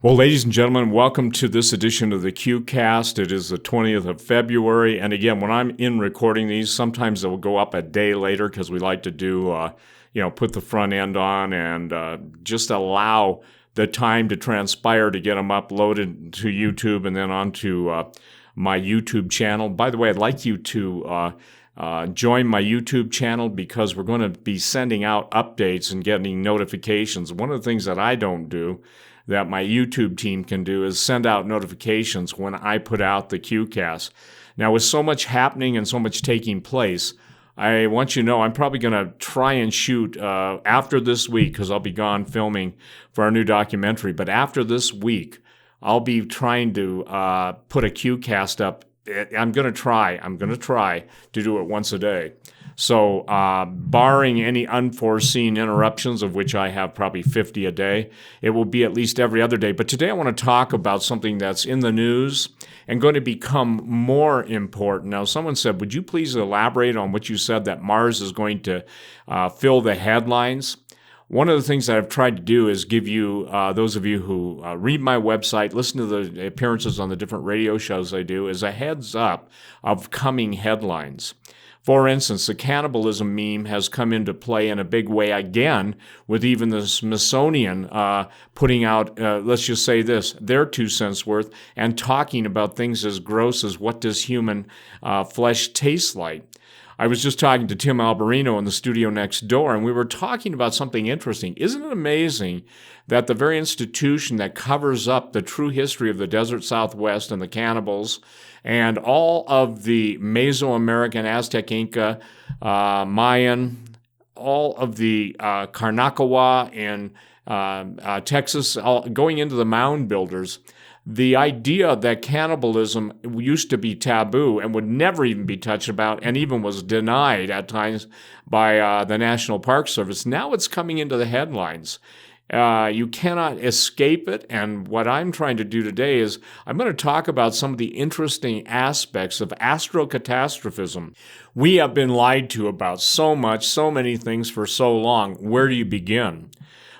Well, ladies and gentlemen, welcome to this edition of the QCast. It is the 20th of February. And again, when I'm in recording these, sometimes they'll go up a day later because we like to do, put the front end on and just allow the time to transpire to get them uploaded to YouTube and then onto my YouTube channel. By the way, I'd like you to join my YouTube channel because we're going to be sending out updates and getting notifications. One of the things that I don't do that my YouTube team can do is send out notifications when I put out the QCast. Now, with so much happening and so much taking place, I want you to know I'm probably going to try and shoot after this week because I'll be gone filming for our new documentary. But after this week, I'll be trying to put a QCast up. I'm going to try to do it once a day. So barring any unforeseen interruptions, of which I have probably 50 a day, it will be at least every other day. But today I want to talk about something that's in the news and going to become more important. Now, someone said, would you please elaborate on what you said that Mars is going to fill the headlines? One of the things that I've tried to do is give you, those of you who read my website, listen to the appearances on the different radio shows I do, is a heads up of coming headlines. For instance, the cannibalism meme has come into play in a big way again, with even the Smithsonian putting out, let's just say this, their 2 cents worth, and talking about things as gross as what does human flesh taste like. I was just talking to Tim Alberino in the studio next door, and we were talking about something interesting. Isn't it amazing that the very institution that covers up the true history of the desert Southwest and the cannibals and all of the Mesoamerican, Aztec, Inca, Mayan, all of the Karnakawa in Texas, going into the mound builders, the idea that cannibalism used to be taboo and would never even be touched about and even was denied at times by the National Park Service, now it's coming into the headlines. You cannot escape it, and what I'm trying to do today is I'm going to talk about some of the interesting aspects of astrocatastrophism. We have been lied to about so much, so many things for so long. Where do you begin?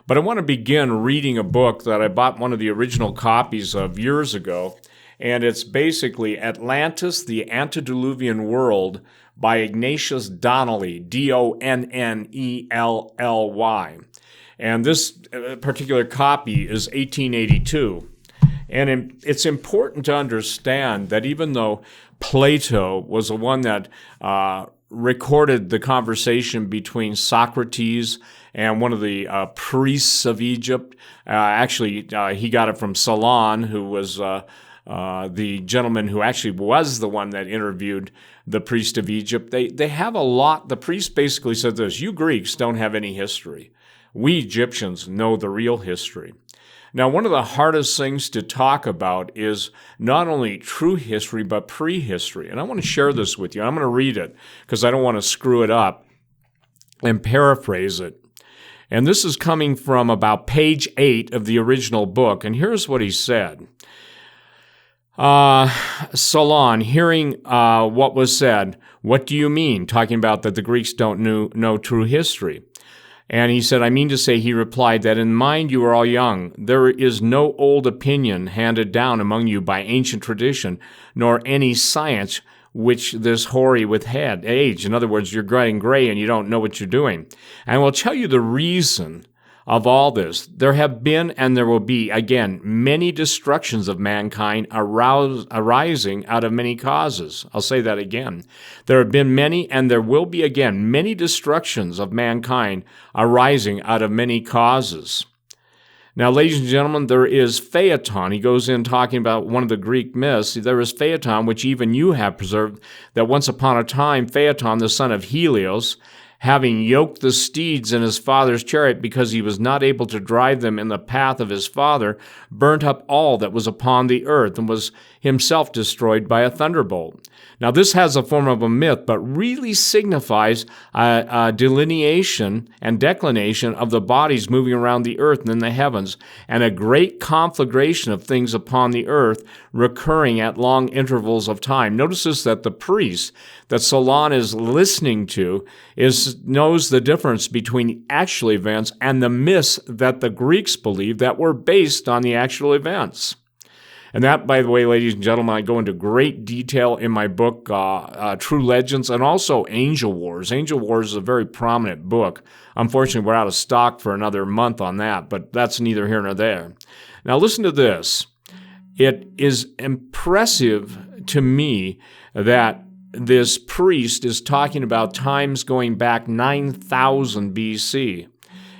But I want to begin reading a book that I bought one of the original copies of years ago, and it's basically Atlantis, the Antediluvian World by Ignatius Donnelly, Donnelly. And this particular copy is 1882. And it's important to understand that even though Plato was the one that recorded the conversation between Socrates and one of the priests of Egypt, he got it from Solon, who was the gentleman who actually was the one that interviewed the priest of Egypt. They have a lot. The priest basically said this: you Greeks don't have any history. We Egyptians know the real history. Now, one of the hardest things to talk about is not only true history, but prehistory. And I want to share this with you. I'm going to read it because I don't want to screw it up and paraphrase it. And this is coming from about page 8 of the original book. And here's what he said. Solon, hearing what was said, what do you mean? Talking about that the Greeks don't know true history. And he said, I mean to say, he replied, that in mind you are all young. There is no old opinion handed down among you by ancient tradition, nor any science which this hoary with head age. In other words, you're getting gray and you don't know what you're doing. And I will tell you the reason of all this. There have been and there will be, again, many destructions of mankind arising out of many causes. I'll say that again. There have been many and there will be, again, many destructions of mankind arising out of many causes. Now, ladies and gentlemen, there is Phaeton. He goes in talking about one of the Greek myths. There is Phaeton, which even you have preserved, that once upon a time, Phaeton, the son of Helios, having yoked the steeds in his father's chariot because he was not able to drive them in the path of his father, burnt up all that was upon the earth and was himself destroyed by a thunderbolt. Now, this has a form of a myth, but really signifies a delineation and declination of the bodies moving around the earth and in the heavens, and a great conflagration of things upon the earth recurring at long intervals of time. Notice this, that the priest that Solon is listening to is knows the difference between actual events and the myths that the Greeks believed that were based on the actual events. And that, by the way, ladies and gentlemen, I go into great detail in my book, True Legends, and also Angel Wars. Angel Wars is a very prominent book. Unfortunately, we're out of stock for another month on that, but that's neither here nor there. Now, listen to this. It is impressive to me that this priest is talking about times going back 9,000 BC.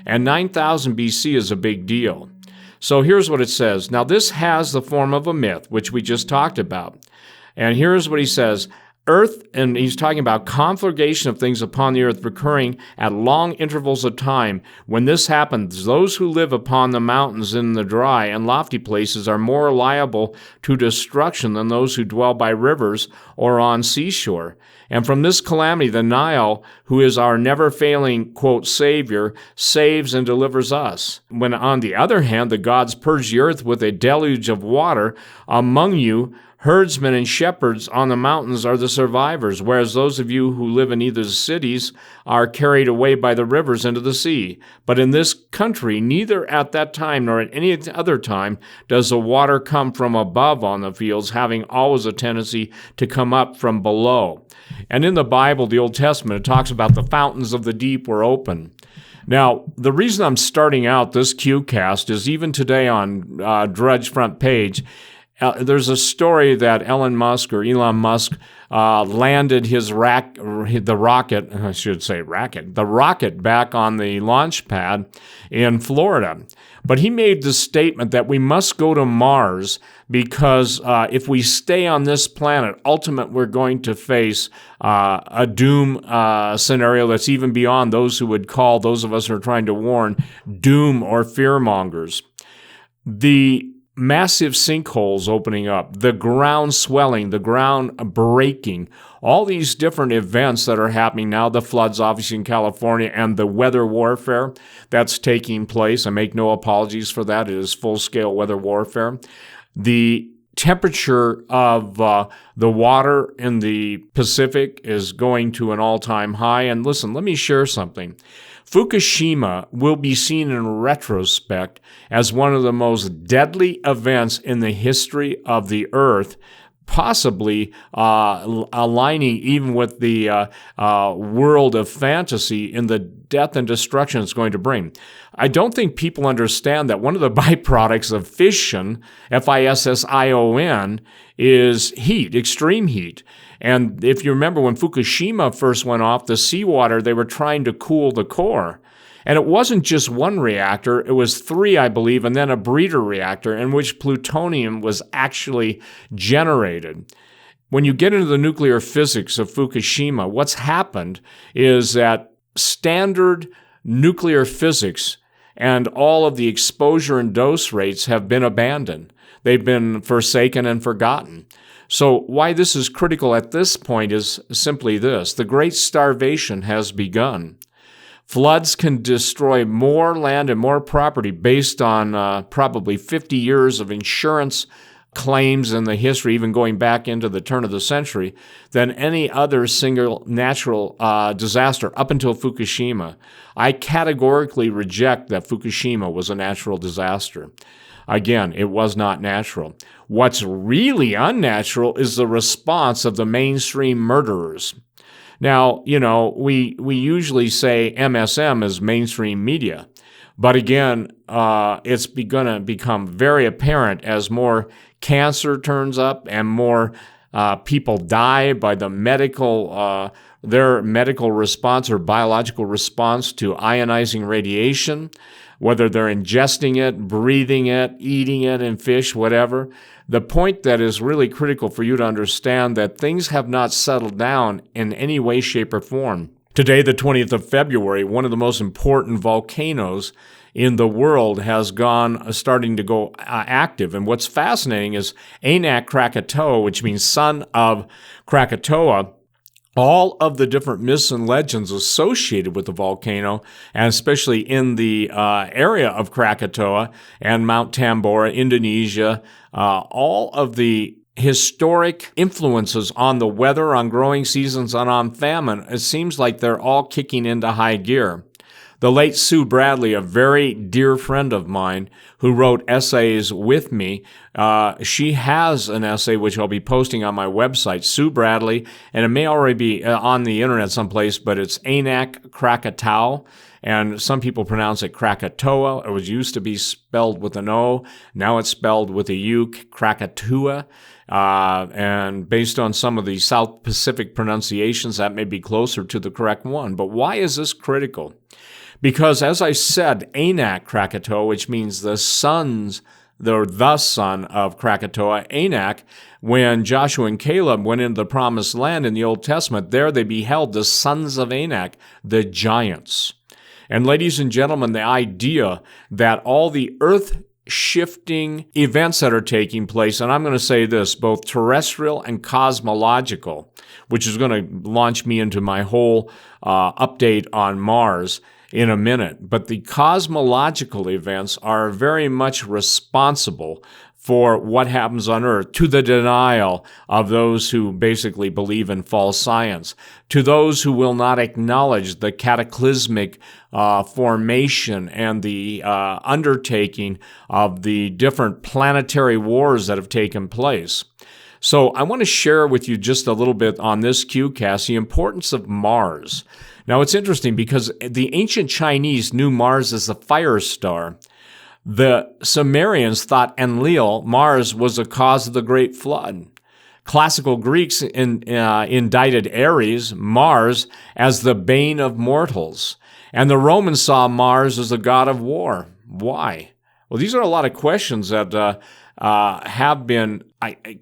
And 9,000 BC is a big deal. So here's what it says. Now, this has the form of a myth, which we just talked about. And here's what he says. Earth, and he's talking about conflagration of things upon the earth recurring at long intervals of time. When this happens, those who live upon the mountains in the dry and lofty places are more liable to destruction than those who dwell by rivers or on seashore. And from this calamity, the Nile, who is our never-failing, quote, Savior, saves and delivers us. When, on the other hand, the gods purge the earth with a deluge of water, among you, herdsmen and shepherds on the mountains are the survivors, whereas those of you who live in either cities are carried away by the rivers into the sea. But in this country, neither at that time nor at any other time does the water come from above on the fields, having always a tendency to come up from below. And in the Bible, the Old Testament, it talks about the fountains of the deep were open. Now, the reason I'm starting out this QCast is even today on Drudge front page, there's a story that Elon Musk landed the rocket back on the launch pad in Florida. But he made the statement that we must go to Mars because if we stay on this planet, ultimately we're going to face a doom scenario that's even beyond those who would call, those of us who are trying to warn, doom or fearmongers. The massive sinkholes opening up, the ground swelling, the ground breaking, all these different events that are happening now, the floods obviously in California and the weather warfare that's taking place. I make no apologies for that. It is full-scale weather warfare. The temperature of the water in the Pacific is going to an all-time high. And listen, let me share something. Fukushima will be seen in retrospect as one of the most deadly events in the history of the Earth, possibly aligning even with the world of fantasy in the death and destruction it's going to bring. I don't think people understand that one of the byproducts of fission, F-I-S-S-I-O-N, is heat, extreme heat. And if you remember when Fukushima first went off, the seawater, they were trying to cool the core. And it wasn't just one reactor, it was 3, I believe, and then a breeder reactor in which plutonium was actually generated. When you get into the nuclear physics of Fukushima, what's happened is that standard nuclear physics and all of the exposure and dose rates have been abandoned. They've been forsaken and forgotten. So why this is critical at this point is simply this. The Great Starvation has begun. Floods can destroy more land and more property based on probably 50 years of insurance claims in the history, even going back into the turn of the century, than any other single natural disaster up until Fukushima. I categorically reject that Fukushima was a natural disaster. Again, it was not natural. What's really unnatural is the response of the mainstream murderers. Now, we usually say MSM is mainstream media. But again, it's going to become very apparent as more cancer turns up and more people die by the their medical response or biological response to ionizing radiation, whether they're ingesting it, breathing it, eating it in fish, whatever. The point that is really critical for you to understand that things have not settled down in any way, shape, or form. Today, the 20th of February, one of the most important volcanoes in the world has starting to go active. And what's fascinating is Anak Krakatoa, which means son of Krakatoa, all of the different myths and legends associated with the volcano, and especially in the area of Krakatoa and Mount Tambora, Indonesia, all of the historic influences on the weather, on growing seasons, and on famine, it seems like they're all kicking into high gear. The late Sue Bradley, a very dear friend of mine who wrote essays with me, she has an essay which I'll be posting on my website, Sue Bradley, and it may already be on the internet someplace, but it's Anak Krakatau, and some people pronounce it Krakatoa. It was used to be spelled with an O. Now it's spelled with a U, Krakatoa. And based on some of the South Pacific pronunciations, that may be closer to the correct one. But why is this critical? Because, as I said, Anak Krakatoa, which means the son of Krakatoa, Anak, when Joshua and Caleb went into the promised land in the Old Testament, there they beheld the sons of Anak, the giants. And ladies and gentlemen, the idea that all the earth-shifting events that are taking place, and I'm going to say this, both terrestrial and cosmological, which is going to launch me into my whole update on Mars in a minute, but the cosmological events are very much responsible for what happens on Earth, to the denial of those who basically believe in false science, to those who will not acknowledge the cataclysmic formation and the undertaking of the different planetary wars that have taken place. So I want to share with you just a little bit on this QCast, the importance of Mars. Now, it's interesting because the ancient Chinese knew Mars as the fire star. The Sumerians thought Enlil, Mars, was the cause of the Great Flood. Classical Greeks indicted Ares, Mars, as the bane of mortals. And the Romans saw Mars as the god of war. Why? Well, these are a lot of questions that have been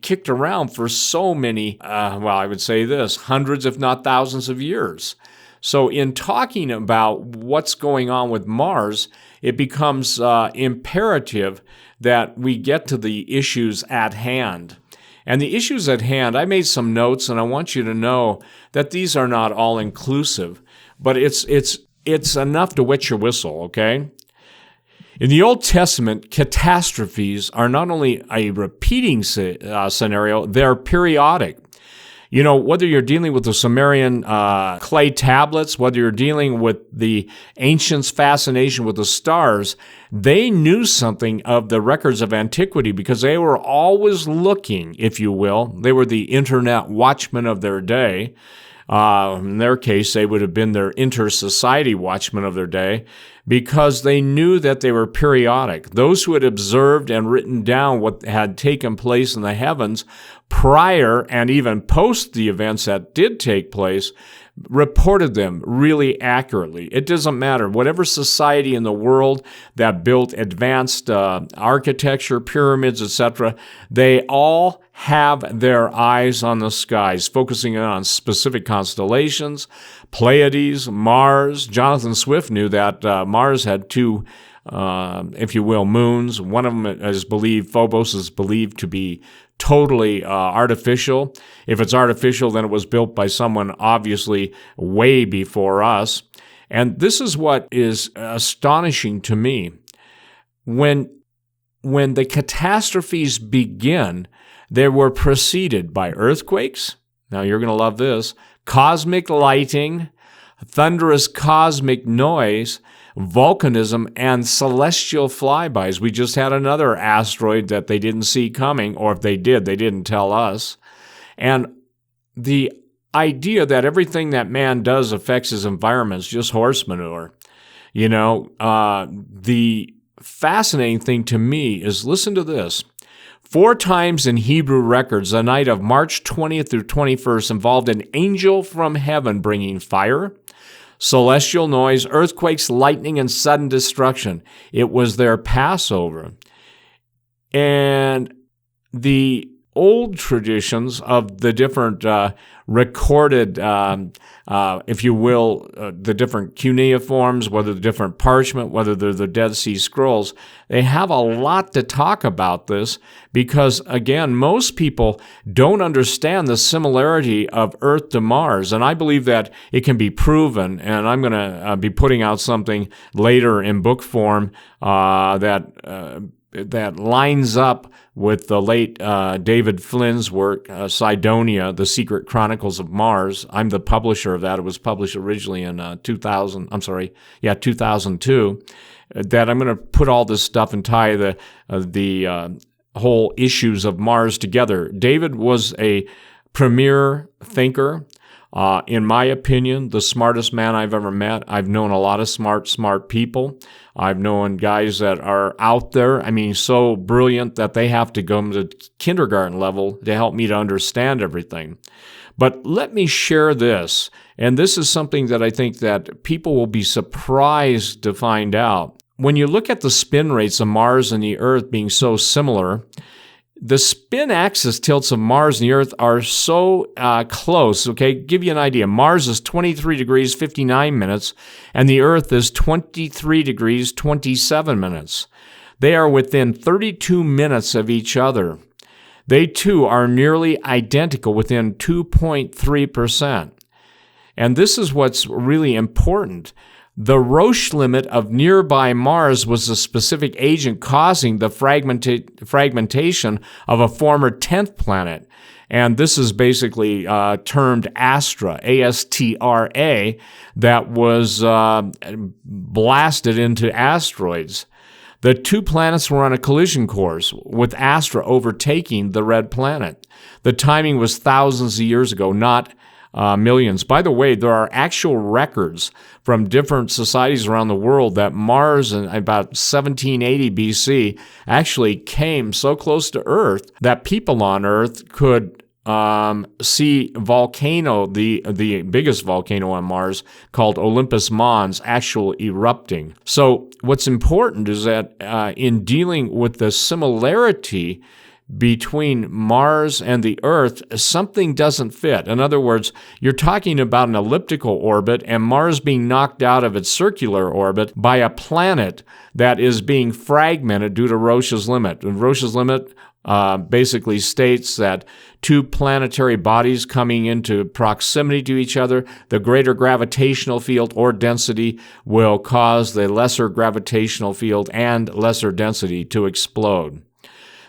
kicked around for so many, I would say this, hundreds if not thousands of years. So in talking about what's going on with Mars, it becomes imperative that we get to the issues at hand. And the issues at hand, I made some notes, and I want you to know that these are not all inclusive, but it's enough to wet your whistle, okay? In the Old Testament, catastrophes are not only a repeating scenario, they're periodic. You know, whether you're dealing with the Sumerian clay tablets, whether you're dealing with the ancients' fascination with the stars, they knew something of the records of antiquity because they were always looking, if you will. They were the internet watchmen of their day. In their case, they would have been their inter-society watchmen of their day because they knew that they were periodic. Those who had observed and written down what had taken place in the heavens prior and even post the events that did take place reported them really accurately. It doesn't matter. Whatever society in the world that built advanced architecture, pyramids, etc., they all have their eyes on the skies, focusing on specific constellations, Pleiades, Mars. Jonathan Swift knew that Mars had two, if you will, moons. One of them is believed, Phobos is believed to be totally artificial. If it's artificial, then it was built by someone obviously way before us. And this is what is astonishing to me. When the catastrophes begin, they were preceded by earthquakes. Now you're going to love this. Cosmic lighting, thunderous cosmic noise, volcanism, and celestial flybys. We just had another asteroid that they didn't see coming, or if they did, they didn't tell us. And the idea that everything that man does affects his environment is just horse manure. You know, the fascinating thing to me is, listen to this. 4 times in Hebrew records, the night of March 20th through 21st involved an angel from heaven bringing fire, celestial noise, earthquakes, lightning, and sudden destruction. It was their Passover. And the old traditions of the different recorded, if you will, the different cuneiforms, whether the different parchment, whether they're the Dead Sea Scrolls, they have a lot to talk about this because, again, most people don't understand the similarity of Earth to Mars, and I believe that it can be proven, and I'm going to be putting out something later in book form that that lines up with the late David Flynn's work, Cydonia, The Secret Chronicles of Mars. I'm the publisher of that. It was published originally in 2002. That I'm going to put all this stuff and tie the whole issues of Mars together. David was a premier thinker. In my opinion, the smartest man I've ever met. I've known a lot of smart people. I've known guys that are out there, so brilliant that they have to go to kindergarten level to help me to understand everything. But let me share this, and this is something that I think that people will be surprised to find out. When you look at the spin rates of Mars and the Earth being so similar, the spin axis tilts of Mars and the Earth are so close, okay? Give you an idea. Mars is 23 degrees, 59 minutes, and the Earth is 23 degrees, 27 minutes. They are within 32 minutes of each other. They, too, are nearly identical within 2.3%. And this is what's really important. The Roche limit of nearby Mars was a specific agent causing the fragmentation of a former 10th planet. And this is basically termed Astra, A-S-T-R-A, that was blasted into asteroids. The two planets were on a collision course, with Astra overtaking the red planet. The timing was thousands of years ago, not millions. By the way, there are actual records from different societies around the world that Mars in about 1780 BC actually came so close to Earth that people on Earth could see volcano, the biggest volcano on Mars, called Olympus Mons, actual erupting. So what's important is that in dealing with the similarity between Mars and the Earth, something doesn't fit. In other words, you're talking about an elliptical orbit and Mars being knocked out of its circular orbit by a planet that is being fragmented due to Roche's limit. And Roche's limit basically states that two planetary bodies coming into proximity to each other, the greater gravitational field or density will cause the lesser gravitational field and lesser density to explode.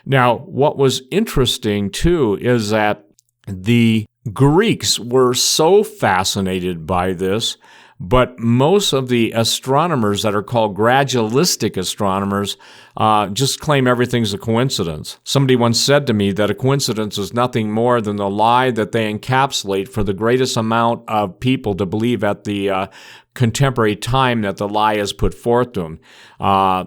Now, what was interesting, too, is that the Greeks were so fascinated by this, but most of the astronomers that are called gradualistic astronomers just claim everything's a coincidence. Somebody once said to me that a coincidence is nothing more than the lie that they encapsulate for the greatest amount of people to believe at the contemporary time that the lie is put forth to them.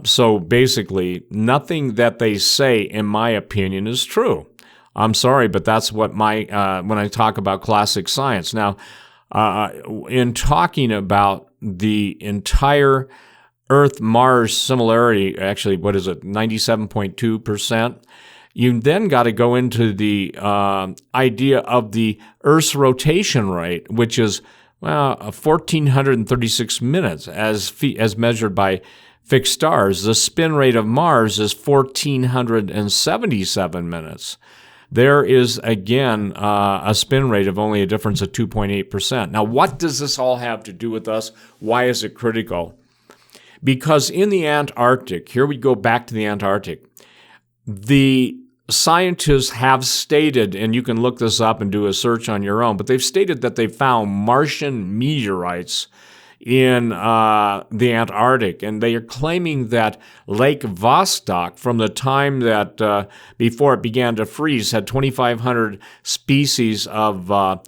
So basically, nothing that they say, in my opinion, is true. I'm sorry, but that's what when I talk about classic science. Now, in talking about the entire Earth-Mars similarity, actually, 97.2%, you then got to go into the idea of the Earth's rotation rate, which is 1,436 minutes as measured by fixed stars. The spin rate of Mars is 1,477 minutes. There is, again, a spin rate of only a difference of 2.8%. Now, what does this all have to do with us? Why is it critical? Because in the Antarctic, here we go back to the Antarctic, the scientists have stated, and you can look this up and do a search on your own, but they've stated that they found Martian meteorites in the Antarctic, and they are claiming that Lake Vostok, from the time that before it began to freeze, had 2,500 species of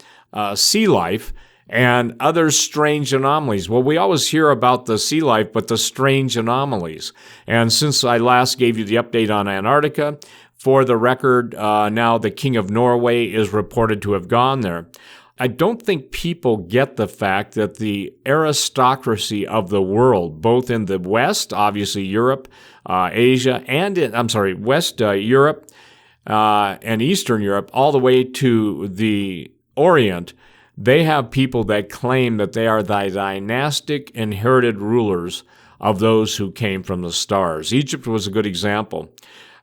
sea life and other strange anomalies. Well, we always hear about the sea life, but the strange anomalies. And since I last gave you the update on Antarctica, for the record, now the King of Norway is reported to have gone there. I don't think people get the fact that the aristocracy of the world, both in the West, obviously Europe, Asia, and West Europe and Eastern Europe, all the way to the Orient, they have people that claim that they are the dynastic inherited rulers of those who came from the stars. Egypt was a good example.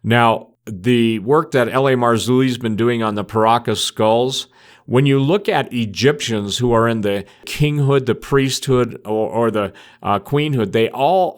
Now, the work that L.A. Marzulli's been doing on the Paracas skulls, when you look at Egyptians who are in the kinghood, the priesthood, or the queenhood, they all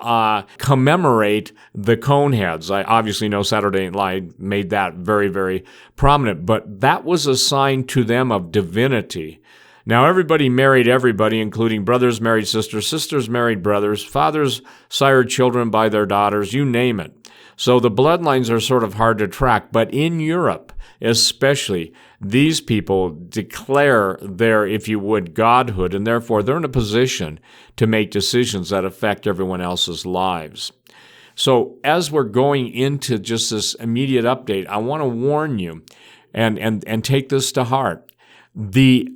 commemorate the Coneheads. I obviously know Saturday Night Live made that very, very prominent, but that was a sign to them of divinity. Now, everybody married everybody, including brothers married sisters, sisters married brothers, fathers sired children by their daughters, you name it. So the bloodlines are sort of hard to track, but in Europe especially, these people declare their, if you would, godhood, and therefore they're in a position to make decisions that affect everyone else's lives. So as we're going into just this immediate update, I want to warn you and take this to heart. The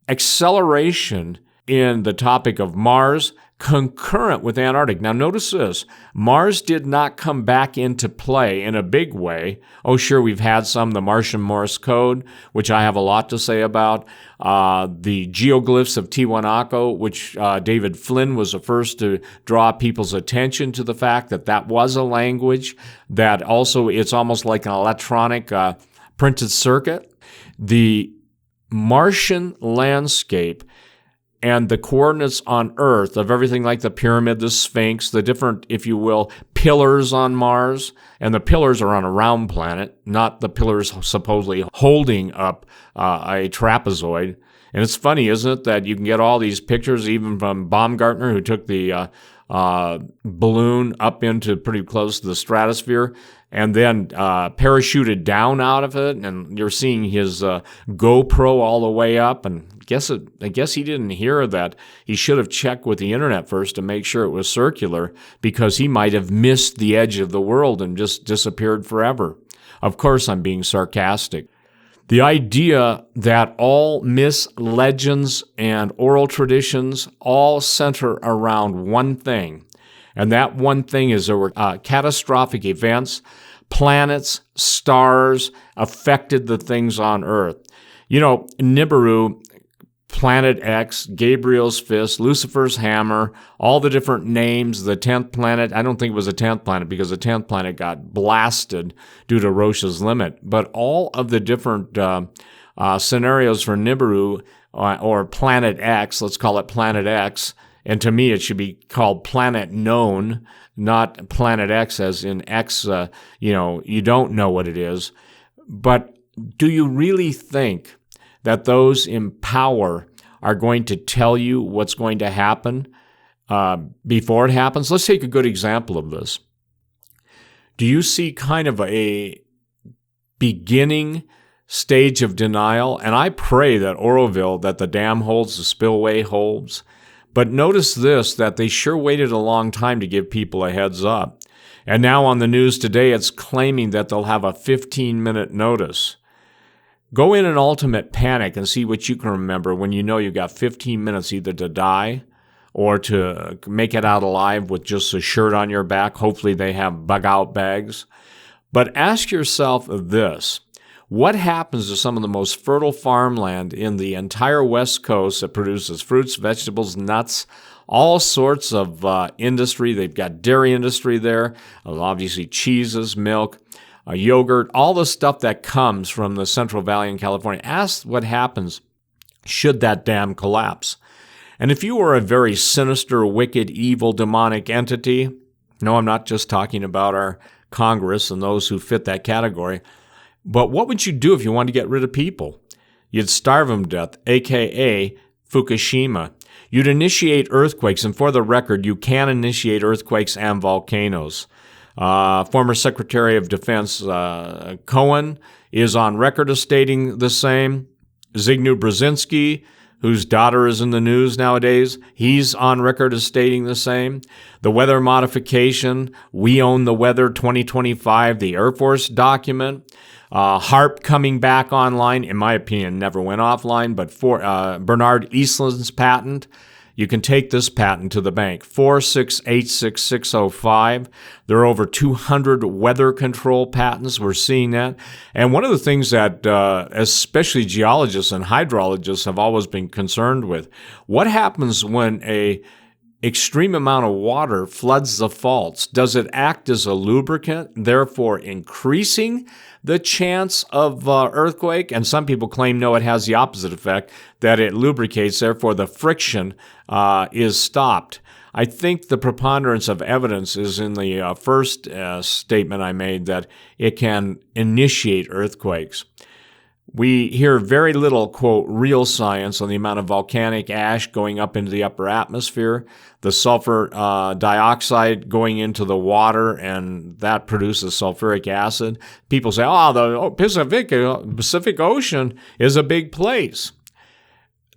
acceleration in the topic of Mars concurrent with Antarctic. Now notice this, Mars did not come back into play in a big way. Oh sure, we've had the Martian Morse code, which I have a lot to say about. The geoglyphs of Tiwanaku, which David Flynn was the first to draw people's attention to the fact that that was a language, that also it's almost like an electronic printed circuit. The Martian landscape and the coordinates on Earth of everything like the pyramid, the Sphinx, the different, if you will, pillars on Mars, and the pillars are on a round planet, not the pillars supposedly holding up a trapezoid. And it's funny, isn't it, that you can get all these pictures, even from Baumgartner, who took the balloon up into pretty close to the stratosphere, and then parachuted down out of it, and you're seeing his GoPro all the way up, and I guess he didn't hear that he should have checked with the internet first to make sure it was circular, because he might have missed the edge of the world and just disappeared forever. Of course, I'm being sarcastic. The idea that all myths, legends, and oral traditions all center around one thing, and that one thing is there were catastrophic events, planets, stars affected the things on Earth. You know, Nibiru, Planet X, Gabriel's Fist, Lucifer's Hammer, all the different names, the 10th planet. I don't think it was a 10th planet because the 10th planet got blasted due to Roche's limit. But all of the different scenarios for Nibiru or Planet X, let's call it Planet X, and to me it should be called Planet Known, not Planet X as in X, you don't know what it is. But do you really think that those in power are going to tell you what's going to happen before it happens? Let's take a good example of this. Do you see kind of a beginning stage of denial? And I pray that Oroville, that the dam holds, the spillway holds. But notice this, that they sure waited a long time to give people a heads up. And now on the news today, it's claiming that they'll have a 15-minute notice. Go in an ultimate panic and see what you can remember when you know you got 15 minutes either to die or to make it out alive with just a shirt on your back. Hopefully they have bug-out bags. But ask yourself this. What happens to some of the most fertile farmland in the entire West Coast that produces fruits, vegetables, nuts, all sorts of industry? They've got dairy industry there, obviously cheeses, milk, yogurt, all the stuff that comes from the Central Valley in California. Ask what happens should that dam collapse. And if you were a very sinister, wicked, evil, demonic entity, no, I'm not just talking about our Congress and those who fit that category, but what would you do if you wanted to get rid of people? You'd starve them to death, a.k.a. Fukushima. You'd initiate earthquakes, and for the record, you can initiate earthquakes and volcanoes. Former Secretary of Defense Cohen is on record as stating the same. Zbigniew Brzezinski, whose daughter is in the news nowadays, he's on record as stating the same. The weather modification, We Own the Weather 2025, the Air Force document. HARP coming back online, in my opinion, never went offline, but for Bernard Eastland's patent, you can take this patent to the bank, 4686605. There are over 200 weather control patents. We're seeing that. And one of the things that especially geologists and hydrologists have always been concerned with, what happens when a extreme amount of water floods the faults, does it act as a lubricant, therefore increasing the chance of earthquake? And some people claim, no, it has the opposite effect, that it lubricates, therefore the friction is stopped. I think the preponderance of evidence is in the first statement I made, that it can initiate earthquakes. We hear very little, quote, real science on the amount of volcanic ash going up into the upper atmosphere, the sulfur dioxide going into the water, and that produces sulfuric acid. People say, the Pacific Ocean is a big place.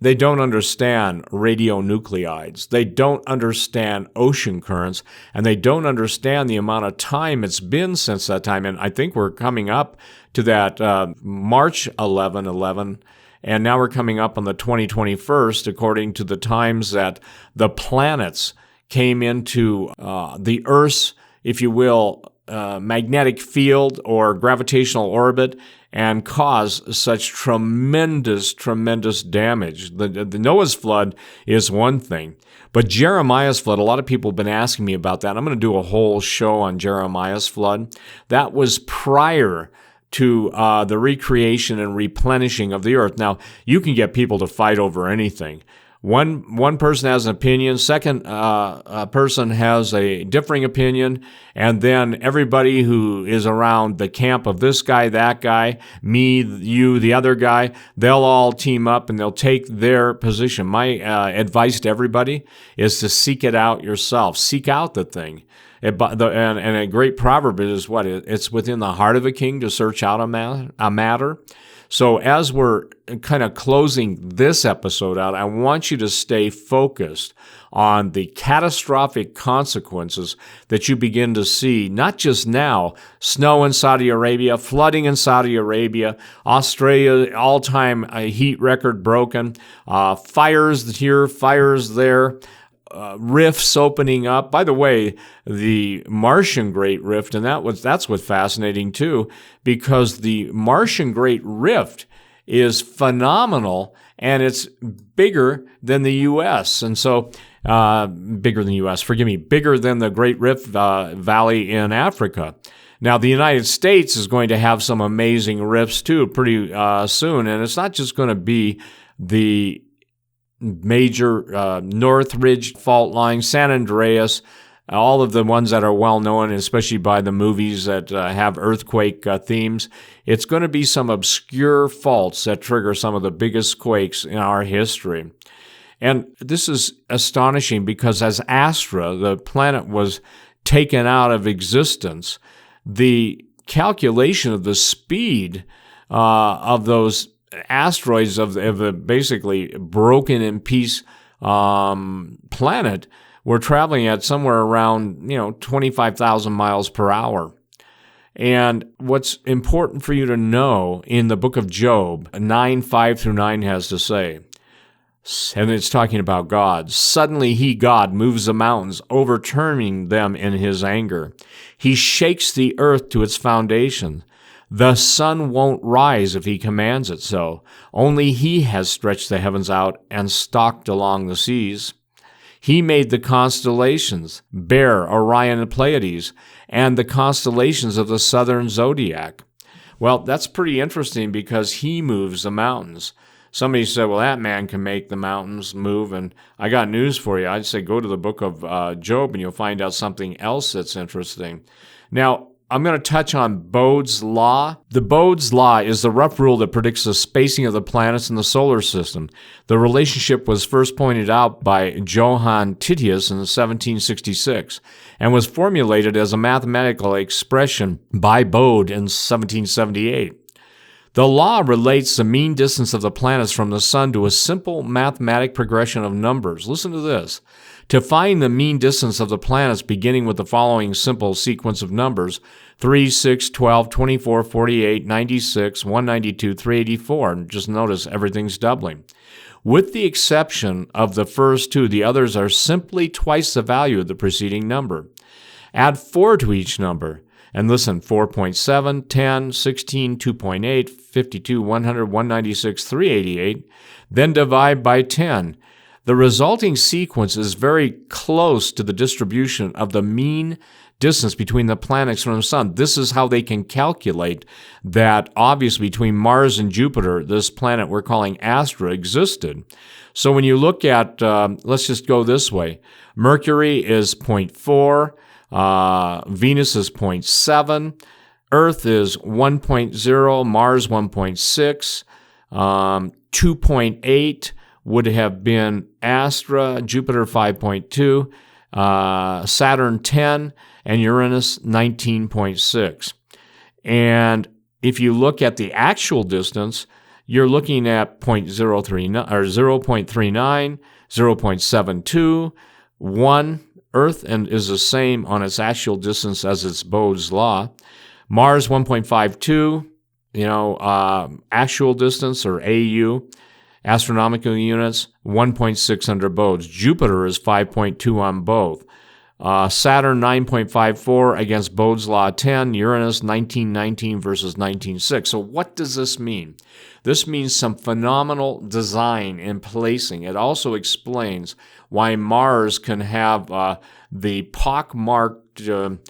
They don't understand radionuclides. They don't understand ocean currents, and they don't understand the amount of time it's been since that time. And I think we're coming up to that March 11/11, and now we're coming up on the 2021st, according to the times that the planets came into the Earth's, if you will, magnetic field or gravitational orbit, and cause such tremendous damage. The Noah's flood is one thing, but Jeremiah's flood, a lot of people have been asking me about that. I'm going to do a whole show on Jeremiah's flood. That was prior to the recreation and replenishing of the earth. Now, you can get people to fight over anything. One person has an opinion, second person has a differing opinion, and then everybody who is around the camp of this guy, that guy, me, you, the other guy, they'll all team up and they'll take their position. My advice to everybody is to seek it out yourself. Seek out the thing. And a great proverb is what? It's within the heart of a king to search out a matter. So as we're kind of closing this episode out, I want you to stay focused on the catastrophic consequences that you begin to see, not just now, snow in Saudi Arabia, flooding in Saudi Arabia, Australia, all-time heat record broken, fires here, fires there, rifts opening up. By the way, the Martian Great Rift, and that's what's fascinating too, because the Martian Great Rift is phenomenal, and it's bigger than the U.S. And so, bigger than the U.S., bigger than the Great Rift Valley in Africa. Now, the United States is going to have some amazing rifts too pretty soon, and it's not just going to be the major Northridge fault line, San Andreas, all of the ones that are well known, especially by the movies that have earthquake themes. It's going to be some obscure faults that trigger some of the biggest quakes in our history. And this is astonishing because as Astra, the planet, was taken out of existence, the calculation of the speed of those asteroids of the basically broken in piece planet were traveling at somewhere around 25,000 miles per hour. And what's important for you to know in the book of Job 9:5-9 has to say, and it's talking about God. Suddenly he, God, moves the mountains, overturning them in his anger. He shakes the earth to its foundation. The sun won't rise if he commands it so. Only he has stretched the heavens out and stalked along the seas. He made the constellations, Bear, Orion, and Pleiades, and the constellations of the southern zodiac. Well, that's pretty interesting because he moves the mountains. Somebody said, well, that man can make the mountains move, and I got news for you. I'd say go to the book of Job, and you'll find out something else that's interesting. Now, I'm going to touch on Bode's Law. The Bode's Law is the rough rule that predicts the spacing of the planets in the solar system. The relationship was first pointed out by Johann Titius in 1766 and was formulated as a mathematical expression by Bode in 1778. The law relates the mean distance of the planets from the sun to a simple mathematic progression of numbers. Listen to this. To find the mean distance of the planets beginning with the following simple sequence of numbers, 3, 6, 12, 24, 48, 96, 192, 384. And just notice everything's doubling. With the exception of the first two, the others are simply twice the value of the preceding number. Add 4 to each number. And listen, 4.7, 10, 16, 2.8, 52, 100, 196, 388. Then divide by 10. The resulting sequence is very close to the distribution of the mean distance between the planets from the sun. This is how they can calculate that obviously between Mars and Jupiter, this planet we're calling Astra existed. So when you look at, let's just go this way. Mercury is 0.4, Venus is 0.7, Earth is 1.0, Mars 1.6, 2.8 would have been Astra, Jupiter 5.2, Saturn 10, and Uranus 19.6. And if you look at the actual distance, you're looking at 0.039 or 0.39, 0.72, 1 Earth and is the same on its actual distance as its Bode's law. Mars 1.52, actual distance or AU, astronomical units 1.6 under Bode's. Jupiter is 5.2 on both. Saturn 9.54 against Bode's law 10, Uranus 1919 versus 19.6. So what does this mean? This means some phenomenal design and placing. It also explains why Mars can have the pockmarked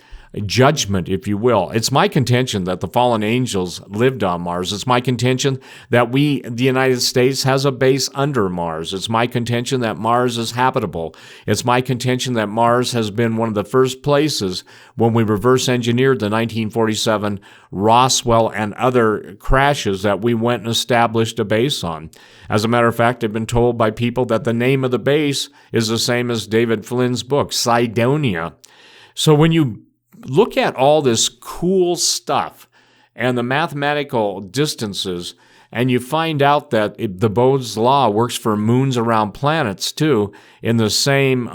judgment, if you will. It's my contention that the fallen angels lived on Mars. It's my contention that the United States, has a base under Mars. It's my contention that Mars is habitable. It's my contention that Mars has been one of the first places when we reverse engineered the 1947 Roswell and other crashes that we went and established a base on. As a matter of fact, I've been told by people that the name of the base is the same as David Flynn's book, Cydonia. So when you look at all this cool stuff and the mathematical distances, and you find out that the Bode's law works for moons around planets too, in the same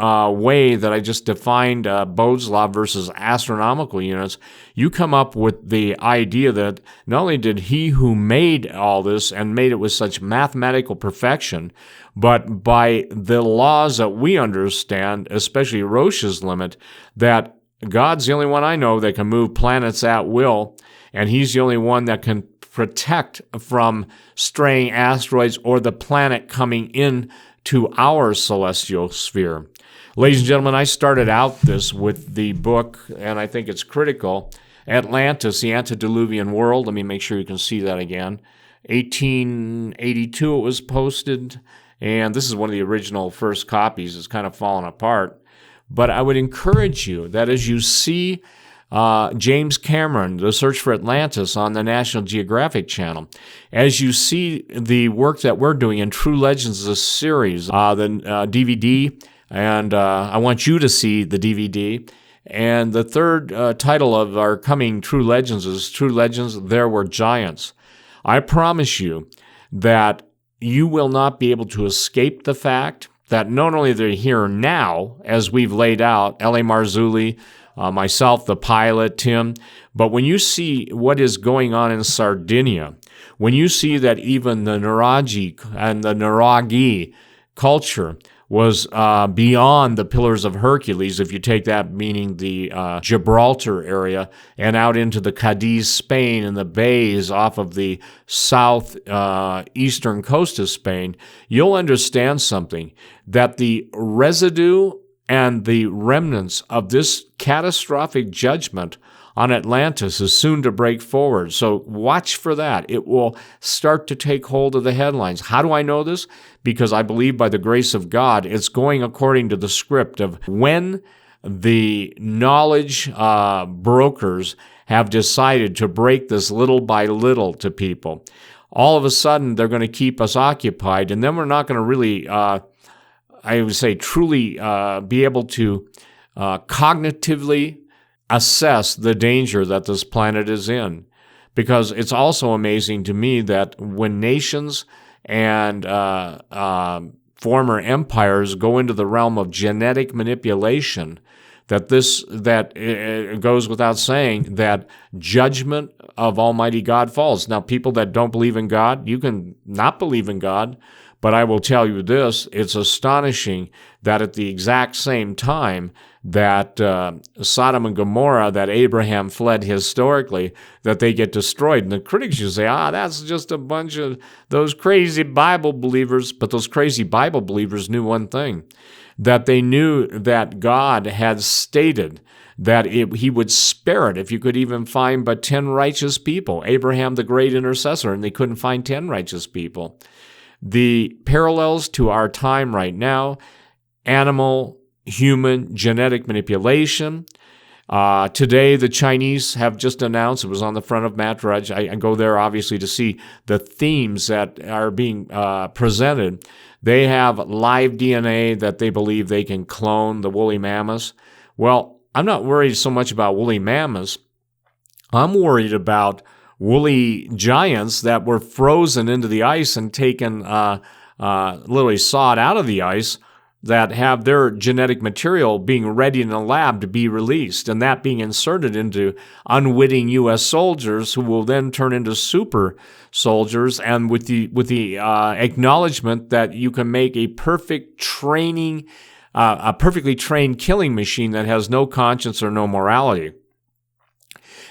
way that I just defined Bode's law versus astronomical units, you come up with the idea that not only did he who made all this and made it with such mathematical perfection, but by the laws that we understand, especially Roche's limit, that God's the only one I know that can move planets at will, and he's the only one that can protect from straying asteroids or the planet coming in to our celestial sphere. Ladies and gentlemen, I started out this with the book, and I think it's critical, Atlantis, the Antediluvian World. Let me make sure you can see that again. 1882 it was posted, and this is one of the original first copies. It's kind of fallen apart. But I would encourage you that as you see James Cameron, The Search for Atlantis on the National Geographic Channel, as you see the work that we're doing in True Legends, the series, the DVD, and I want you to see the DVD. And the third title of our coming True Legends is True Legends, There Were Giants. I promise you that you will not be able to escape the fact that not only they're here now, as we've laid out, L.A. Marzulli, myself, the pilot, Tim, but when you see what is going on in Sardinia, when you see that even the Nuragi and the Nuragi culture was beyond the Pillars of Hercules, if you take that meaning the Gibraltar area, and out into the Cadiz, Spain, and the bays off of the southeastern coast of Spain, you'll understand something, that the residue and the remnants of this catastrophic judgment on Atlantis is soon to break forward. So watch for that. It will start to take hold of the headlines. How do I know this? Because I believe by the grace of God, it's going according to the script of when the knowledge brokers have decided to break this little by little to people. All of a sudden, they're going to keep us occupied, and then we're not going to really, I would say, truly be able to cognitively assess the danger that this planet is in. Because it's also amazing to me that when nations and former empires go into the realm of genetic manipulation, that it goes without saying that judgment of Almighty God falls. Now, people that don't believe in God, you can not believe in God, But I will tell you this, it's astonishing that at the exact same time that Sodom and Gomorrah, that Abraham fled historically, that they get destroyed. And the critics you say, that's just a bunch of those crazy Bible believers. But those crazy Bible believers knew one thing, that they knew that God had stated that he would spare it if you could even find but 10 righteous people. Abraham, the great intercessor, and they couldn't find 10 righteous people. The parallels to our time right now, animal, human, genetic manipulation. Today, the Chinese have just announced, it was on the front of Matt Drudge, I go there obviously to see the themes that are being presented. They have live DNA that they believe they can clone the woolly mammoths. Well, I'm not worried so much about woolly mammoths. I'm worried about woolly giants that were frozen into the ice and taken, literally sawed out of the ice, that have their genetic material being ready in a lab to be released, and that being inserted into unwitting U.S. soldiers who will then turn into super soldiers, and with the acknowledgement that you can make a perfectly trained killing machine that has no conscience or no morality.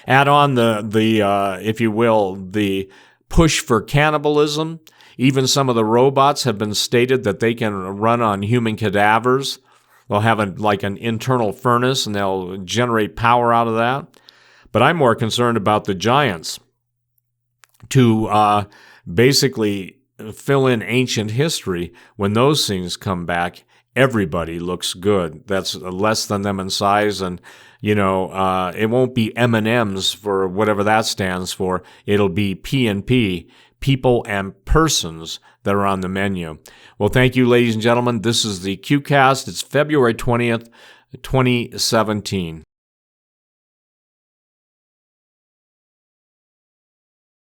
Add on the if you will, the push for cannibalism. Even some of the robots have been stated that they can run on human cadavers. They'll have an internal furnace and they'll generate power out of that. But I'm more concerned about the giants to basically fill in ancient history. When those things come back, everybody looks good. That's less than them in size, and it won't be M&Ms for whatever that stands for. It'll be P&P, people and persons, that are on the menu. Well, thank you, ladies and gentlemen. This is the QCast. It's February 20th, 2017.